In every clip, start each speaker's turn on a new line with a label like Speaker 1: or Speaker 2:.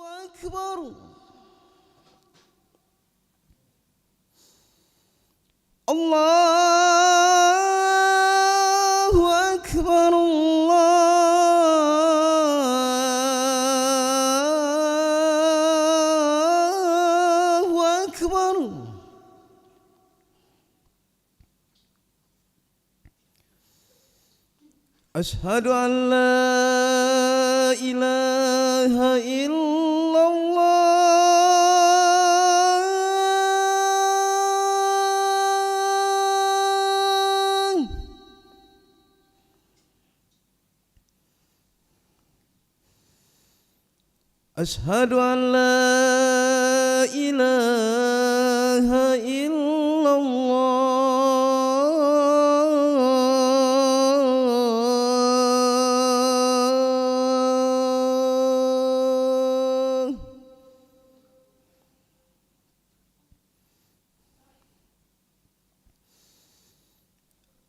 Speaker 1: أكبر الله أكبر الله أكبر أشهد أن لا إله إلا الله أشهد أن لا إله إلا الله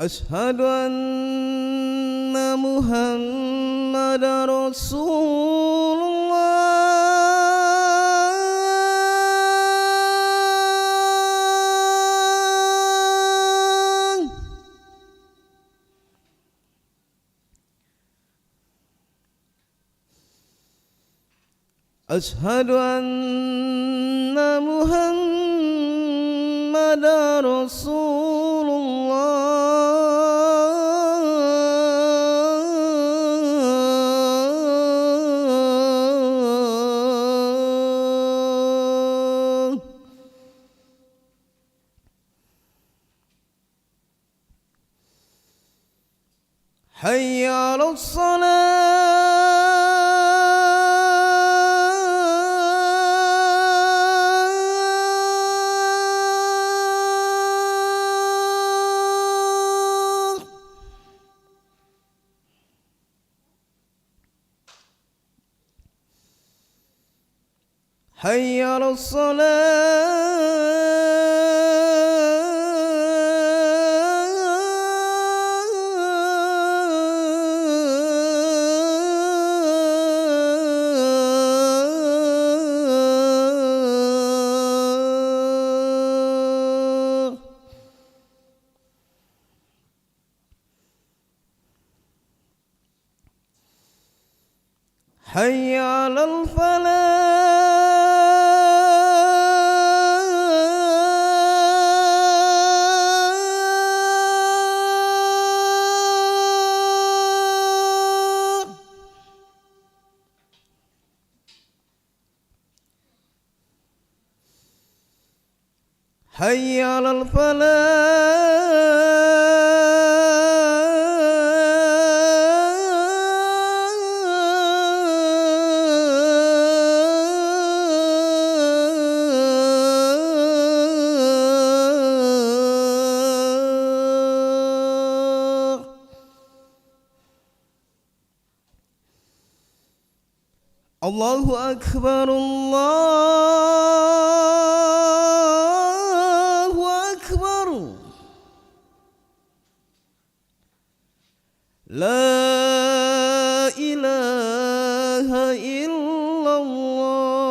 Speaker 1: أشهد أن محمدا رسول الله أشهد أن محمدا رسول الله حي على الصلاة حي على الصلاة حي على الفلاح حي على الفلاح الله أكبر الله أكبر لا إله إلا الله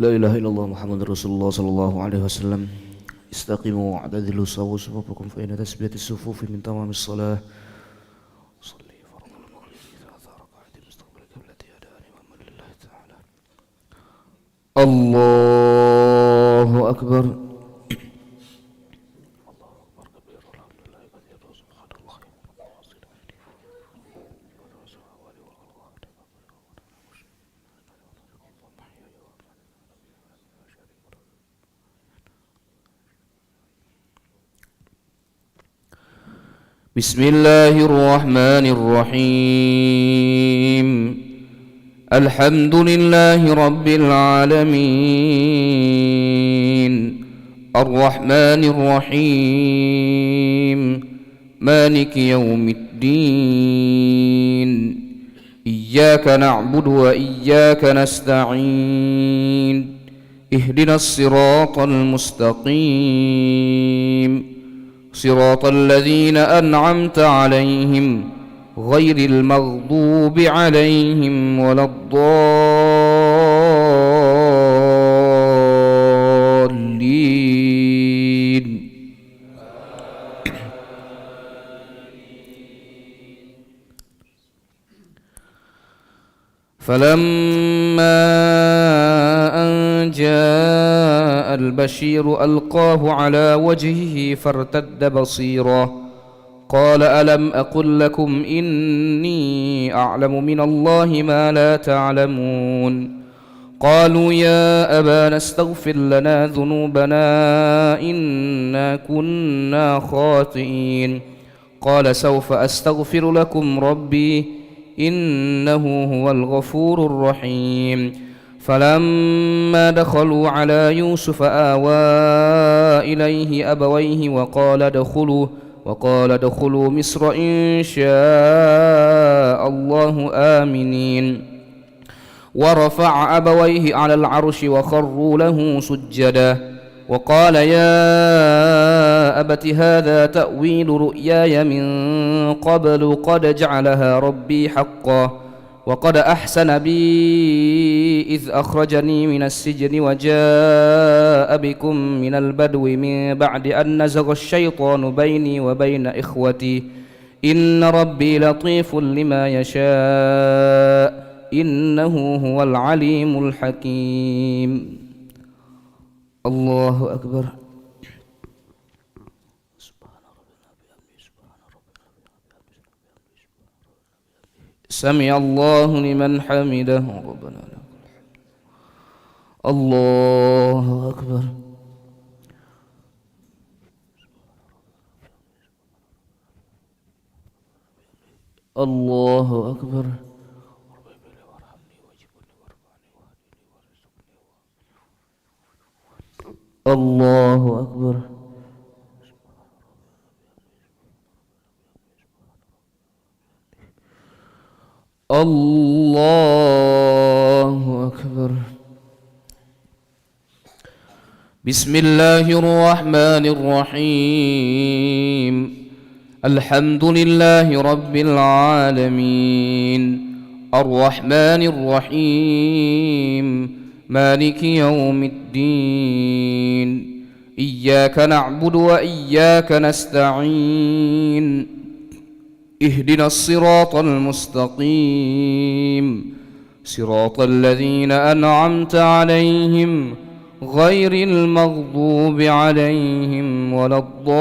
Speaker 2: لا إله إلا الله محمد رسول الله صلى الله عليه وسلم. استقيموا واعتدلوا سووا صفوفكم فإن تسبية الصفوف من تمام الصلاة. صلي فرض المغرب ثلاث ركعات مستقبل القبلة يدان ومن لله تعالى. الله أكبر. بسم الله الرحمن الرحيم. الحمد لله رب العالمين الرحمن الرحيم مالك يوم الدين إياك نعبد وإياك نستعين اهدنا الصراط المستقيم صراط الذين أنعمت عليهم غير المغضوب عليهم ولا الضالين. فلما أن جاء البشير ألقاه على وجهه فارتد بصيرا قال ألم أقل لكم إني أعلم من الله ما لا تعلمون. قالوا يا أبانا استغفر لنا ذنوبنا إنا كنا خاطئين. قال سوف أستغفر لكم ربي إنه هو الغفور الرحيم. فلما دخلوا على يوسف آوى إليه أبويه وقال ادخلوا مصر إن شاء الله آمنين. ورفع أبويه على العرش وخروا له سجدا وقال يا أبت هذا تأويل رؤياي من قبل قد جعلها ربي حقا وقد أحسن بي إذ أخرجني من السجن وجاء بكم من البدو من بعد أن نزغ الشيطان بيني وبين إخوتي إن ربي لطيف لما يشاء إنه هو العليم الحكيم. الله أكبر. سمع الله لمن حمده ربنا لك الحمد. الله أكبر. الله أكبر. الله أكبر. الله أكبر. بسم الله الرحمن الرحيم. الحمد لله رب العالمين الرحمن الرحيم مالك يوم الدين إياك نعبد وإياك نستعين اهدنا الصراط المستقيم صراط الذين أنعمت عليهم غير المغضوب عليهم ولا الضالين.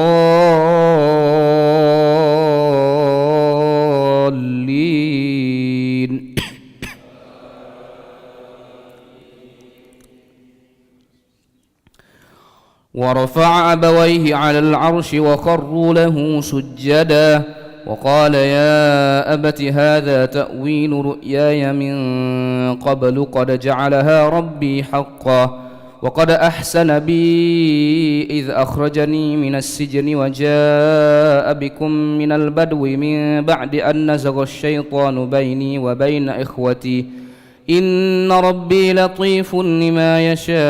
Speaker 2: ورفع أبويه على العرش وخروا له سجدا وقال يا أبت هذا تأويل رؤياي من قبل قد جعلها ربي حقا وقد أحسن بي إذ أخرجني من السجن وجاء بكم من البدو من بعد أن نزغ الشيطان بيني وبين إخوتي إن ربي لطيف لما يشاء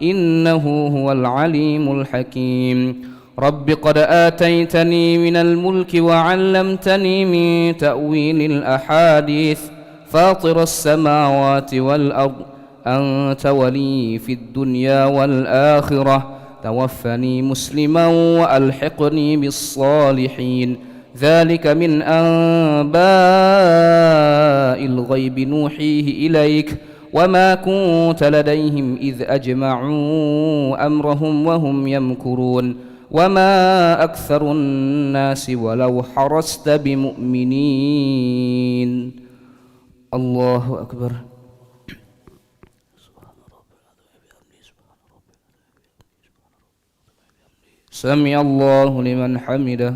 Speaker 2: إنه هو العليم الحكيم. رب قد آتيتني من الملك وعلمتني من تأويل الأحاديث فاطر السماوات والأرض أنت ولي في الدنيا والآخرة توفني مسلما وألحقني بالصالحين ذلك من أنباء الغيب نوحيه إليك وما كنت لديهم إذ أجمعوا أمرهم وهم يمكرون وما أكثر الناس ولو حرصت بمؤمنين الله أكبر سمع الله لمن حمده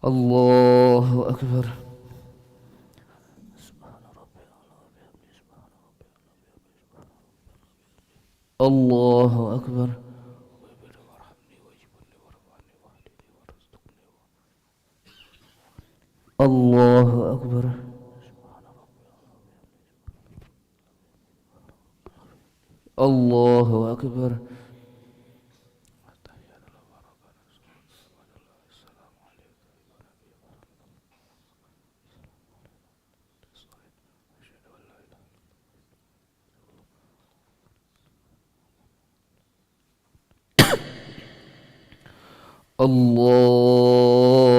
Speaker 2: الله أكبر الله أكبر الله أكبر الله أكبر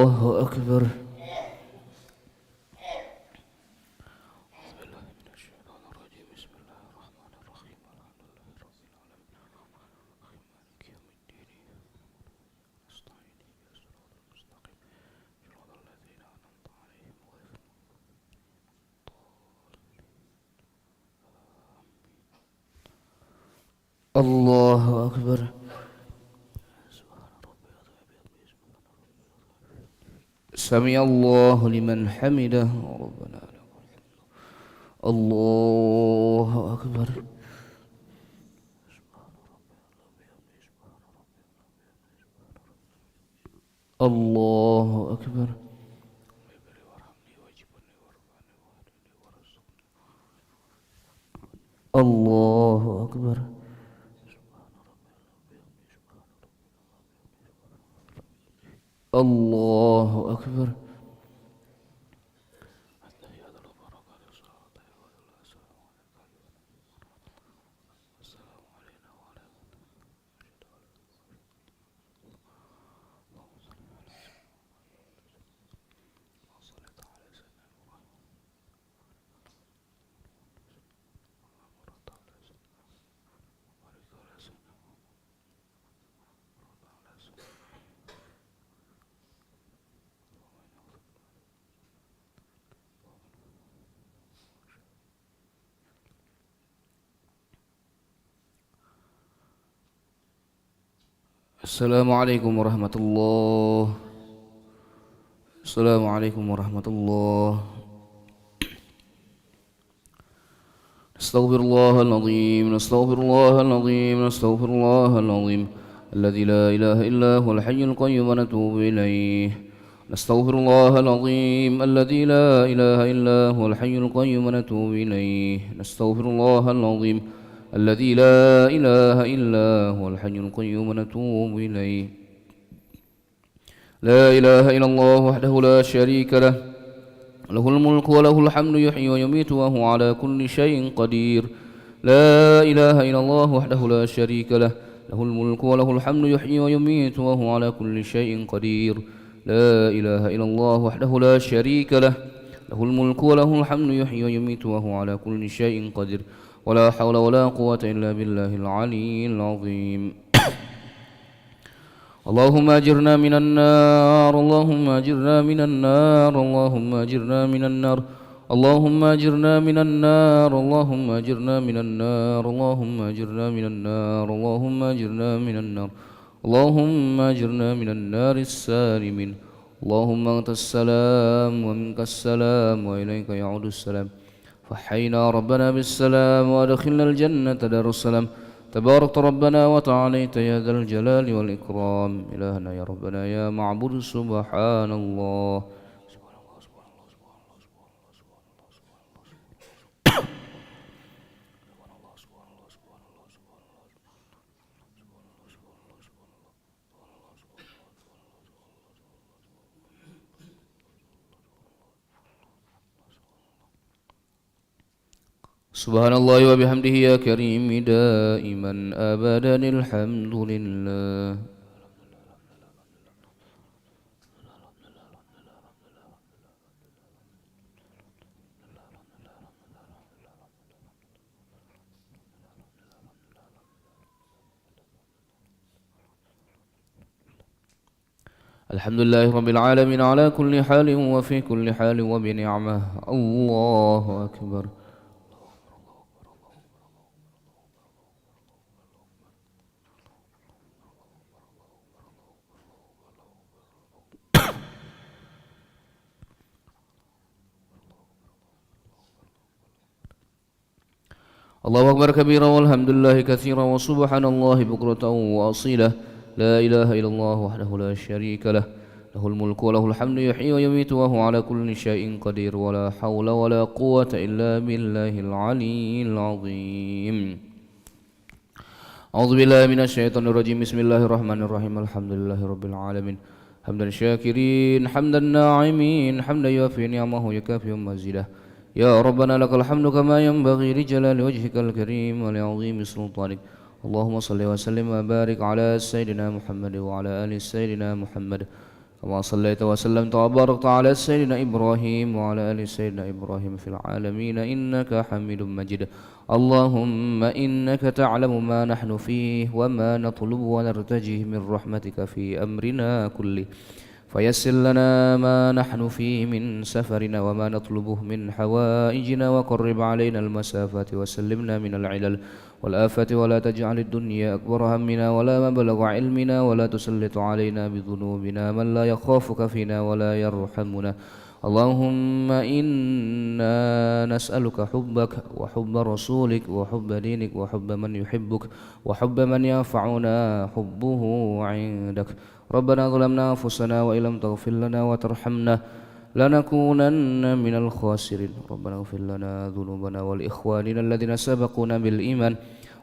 Speaker 2: الله أكبر الله أكبر سمع الله لمن حمده ربنا الله أكبر الله أكبر الله أكبر الله أكبر السلام عليكم ورحمة الله السلام عليكم ورحمة الله نستغفر الله العظيم نستغفر الله العظيم نستغفر الله العظيم الذي لا إله إلا هو الحي القيوم ونتوب إليه نستغفر الله العظيم الذي لا إله إلا هو الحي القيوم ونتوب إليه نستغفر الله العظيم الذي لا إله إلا هو الحي القيوم ونتوب إليه لا إله إلا الله وحده لا شريك له له الملك وله الحمد يحيي ويميت وهو على كل شيء قدير لا إله إلا الله وحده لا شريك له له الملك وله الحمد يحيي ويميت وهو على كل شيء قدير لا إله إلا الله وحده لا شريك له له الملك وله الحمد يحيي ويميت وهو على كل شيء قدير ولا حول ولا قوة إلا بالله العلي العظيم اللهم أجرنا من النار اللهم أجرنا من النار اللهم أجرنا من النار اللهم أجرنا من النار اللهم أجرنا من النار اللهم أجرنا من النار اللهم أجرنا من النار اللهم أجرنا من النار السالمين اللهم أنت السلام ومنك السلام وإليك يعود السلام فحينا ربنا بالسلام وأدخلنا الجنة دار السلام تبارك ربنا وتعاليت يا ذا الجلال والإكرام إلهنا يا ربنا يا معبود سبحان الله سبحان الله وبحمده يا كريم دائما أبدا الحمد لله. الحمد لله رب العالمين على كل حال وفي كل حال وبنعمه. الله أكبر. الله أكبر كبيرا والحمد لله كثيرا وسبحان الله بكرة وأصيلا. لا إله إلا الله وحده لا شريك له، له الملك وله الحمد يحيي ويميت وهو على كل شيء قدير. ولا حول ولا قوة إلا بالله العلي العظيم. أعوذ بالله من الشيطان الرجيم. بسم الله الرحمن الرحيم. الحمد لله رب العالمين حمدا شاكرين حمدا ناعمين حمدا يوفي نعمه يكافئ مزيده. يا ربنا لك الحمد كما ينبغي لجلال وجهك الكريم ولعظيم سلطانك. اللهم صل وسلم وبارك على سيدنا محمد وعلى آل سيدنا محمد كما صليت وسلمت وباركت على سيدنا إبراهيم وعلى آل سيدنا إبراهيم في العالمين إنك حميد مجيد. اللهم إنك تعلم ما نحن فيه وما نطلب ونرتجيه من رحمتك في أمرنا كله، فيسر لنا ما نحن فيه من سفرنا وما نطلبه من حوائجنا، وقرب علينا المسافات وسلمنا من العلل والآفات، ولا تجعل الدنيا أكبر همنا ولا مبلغ علمنا، ولا تسلط علينا بذنوبنا من لا يخافك فينا ولا يرحمنا. اللهم إنا نسألك حبك وحب رسولك وحب دينك وحب من يحبك وحب من ينفعنا حبه عندك. ربنا ظلمنا أنفسنا وإن لم تغفر لنا وترحمنا لنكونن من الخاسرين. ربنا اغفر لنا ذنوبنا والإخواننا الذين سبقونا بالإيمان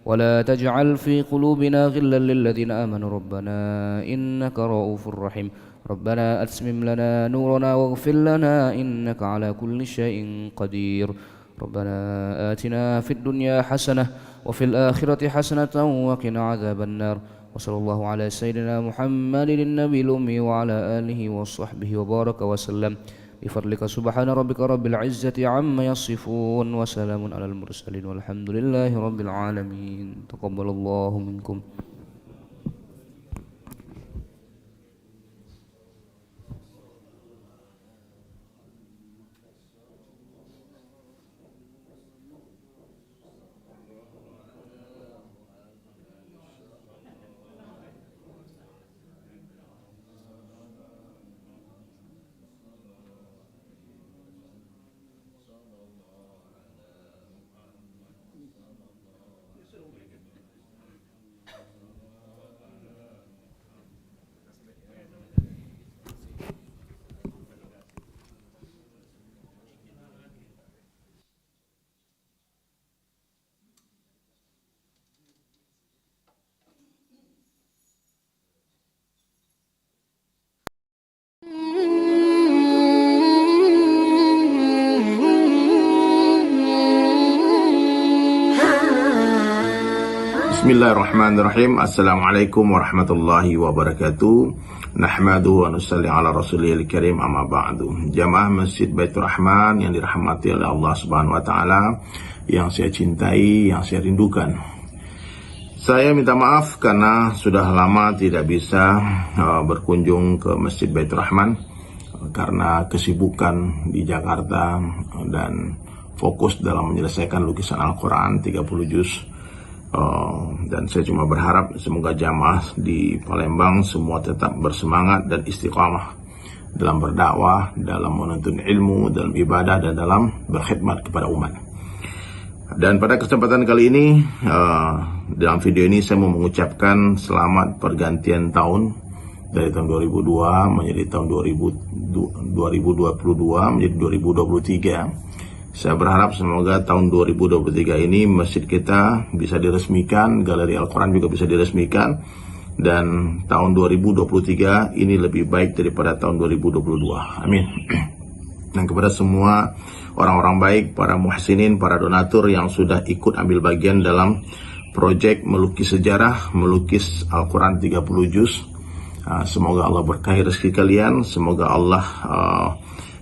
Speaker 2: ولا تجعل في قلوبنا غلا للذين آمنوا ربنا إنك رؤوف رحيم. ربنا أتمم لنا نورنا واغفر لنا إنك على كل شيء قدير. ربنا آتنا في الدنيا حسنة وفي الآخرة حسنة وقنا عذاب النار. وصلى الله على سيدنا محمد النبي الأمي وعلى آله وصحبه وبارك وسلم بفضلك. سبحان ربك رب العزة عما يصفون وسلام على المرسلين والحمد لله رب العالمين. تقبل الله منكم.
Speaker 3: Bismillahirrahmanirrahim. Assalamualaikum warahmatullahi wabarakatuh. Nahmaduhu wa nusalli ala rasulil karim, amma ba'du. Jamaah Masjid Baitur Rahman yang dirahmati oleh Allah Subhanahu wa taala, yang saya cintai, yang saya rindukan. Saya minta maaf karena sudah lama tidak bisa berkunjung ke Masjid Baitur Rahman karena kesibukan di Jakarta dan fokus dalam menyelesaikan lukisan Al-Quran 30 juz. Dan saya cuma berharap semoga jamaah di Palembang semua tetap bersemangat dan istiqamah dalam berdakwah, dalam menuntut ilmu, dalam ibadah, dan dalam berkhidmat kepada umat. Dan pada kesempatan kali ini, dalam video ini saya mau mengucapkan selamat pergantian tahun dari tahun 2002 menjadi tahun 2022 menjadi 2023. Saya berharap semoga tahun 2023 ini masjid kita bisa diresmikan, galeri Al-Quran juga bisa diresmikan, dan tahun 2023 ini lebih baik daripada tahun 2022. Amin. Dan kepada semua orang-orang baik, para muhsinin, para donatur yang sudah ikut ambil bagian dalam proyek melukis sejarah, melukis Al-Quran 30 juz. Semoga Allah berkahi rezeki kalian, semoga Allah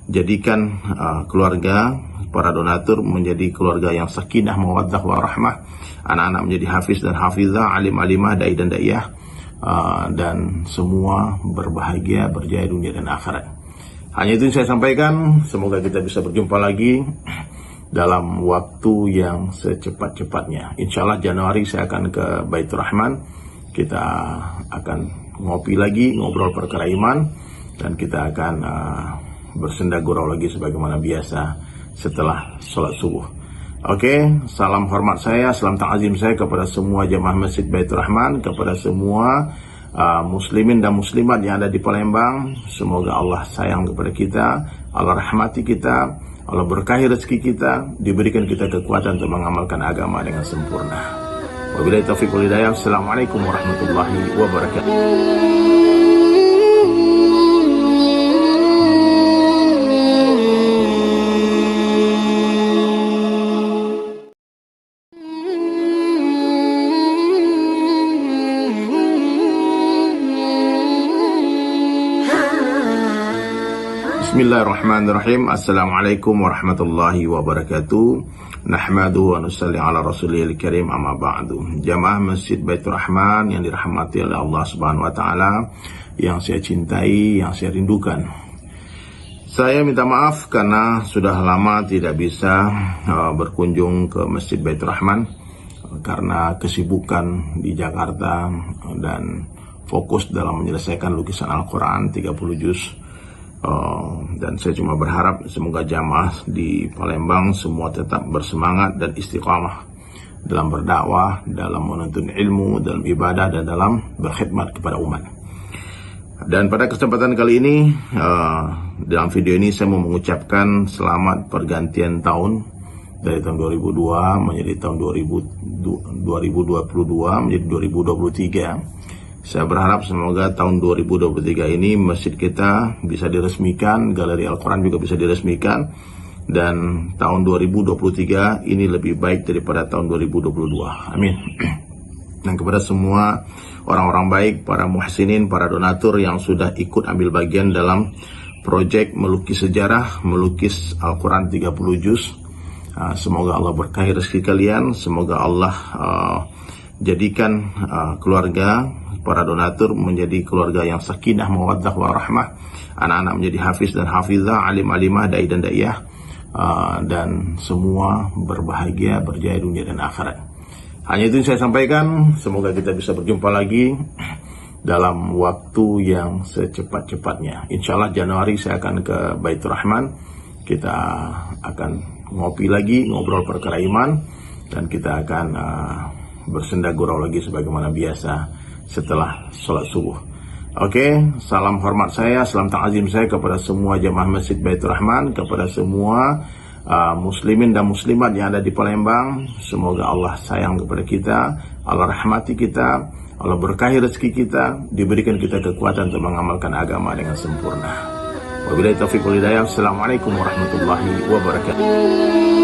Speaker 3: jadikan keluarga para donatur menjadi keluarga yang sakinah, mawaddah, warahmah. Anak-anak menjadi hafiz dan hafizah, alim-alimah, dai dan daiyah, dan semua berbahagia, berjaya dunia dan akhirat. Hanya itu yang saya sampaikan. Semoga kita bisa berjumpa lagi dalam waktu yang secepat-cepatnya. Insya Allah Januari saya akan ke Baitur Rahman. Kita akan ngopi lagi, ngobrol perkara iman, dan kita akan bersenda gurau lagi sebagaimana biasa setelah sholat subuh. Oke, salam hormat saya, salam ta'azim saya kepada semua jamaah Masjid Baitur Rahman, kepada semua muslimin dan muslimat yang ada di Palembang. Semoga Allah sayang kepada kita, Allah rahmati kita, Allah berkahi rezeki kita, diberikan kita kekuatan untuk mengamalkan agama dengan sempurna. Wabillahi taufiq wal hidayah. Assalamualaikum warahmatullahi wabarakatuh. Bismillahirrahmanirrahim. Assalamualaikum warahmatullahi wabarakatuh. Nahmaduhu wa nusalli ala rasulil karim, amma ba'du. Jamaah Masjid Baitur Rahman yang dirahmati oleh Allah Subhanahu wa taala, yang saya cintai, yang saya rindukan. Saya minta maaf karena sudah lama tidak bisa berkunjung ke Masjid Baitur Rahman karena kesibukan di Jakarta dan fokus dalam menyelesaikan lukisan Al-Quran 30 juz. Dan saya cuma berharap semoga jamaah di Palembang semua tetap bersemangat dan istiqamah dalam berdakwah, dalam menuntut ilmu, dalam ibadah, dan dalam berkhidmat kepada umat. Dan pada kesempatan kali ini, dalam video ini saya mau mengucapkan selamat pergantian tahun dari tahun 2002 menjadi tahun 2022 menjadi 2023. Saya berharap semoga tahun 2023 ini masjid kita bisa diresmikan, galeri Al-Quran juga bisa diresmikan, dan tahun 2023 ini lebih baik daripada tahun 2022. Amin. Dan kepada semua orang-orang baik, para muhsinin, para donatur yang sudah ikut ambil bagian dalam proyek melukis sejarah, melukis Al-Quran 30 juz. Semoga Allah berkahi rezeki kalian, semoga Allah jadikan keluarga para donatur menjadi keluarga yang sakinah, mawaddah, warahmah. Anak-anak menjadi hafiz dan hafizah, alim-alimah, dai dan daiyah, dan semua berbahagia, berjaya dunia dan akhirat. Hanya itu yang saya sampaikan. Semoga kita bisa berjumpa lagi dalam waktu yang secepat-cepatnya. Insya Allah Januari saya akan ke Baitur Rahman. Kita akan ngopi lagi, ngobrol perkara iman, dan kita akan bersenda gurau lagi sebagaimana biasa setelah sholat subuh. Oke, salam hormat saya, salam ta'azim saya kepada semua jamaah Masjid Baitur Rahman, kepada semua muslimin dan muslimat yang ada di Palembang. Semoga Allah sayang kepada kita, Allah rahmati kita, Allah berkahi rezeki kita, diberikan kita kekuatan untuk mengamalkan agama dengan sempurna. Wabillahi taufiq wal hidayah. Assalamualaikum warahmatullahi wabarakatuh.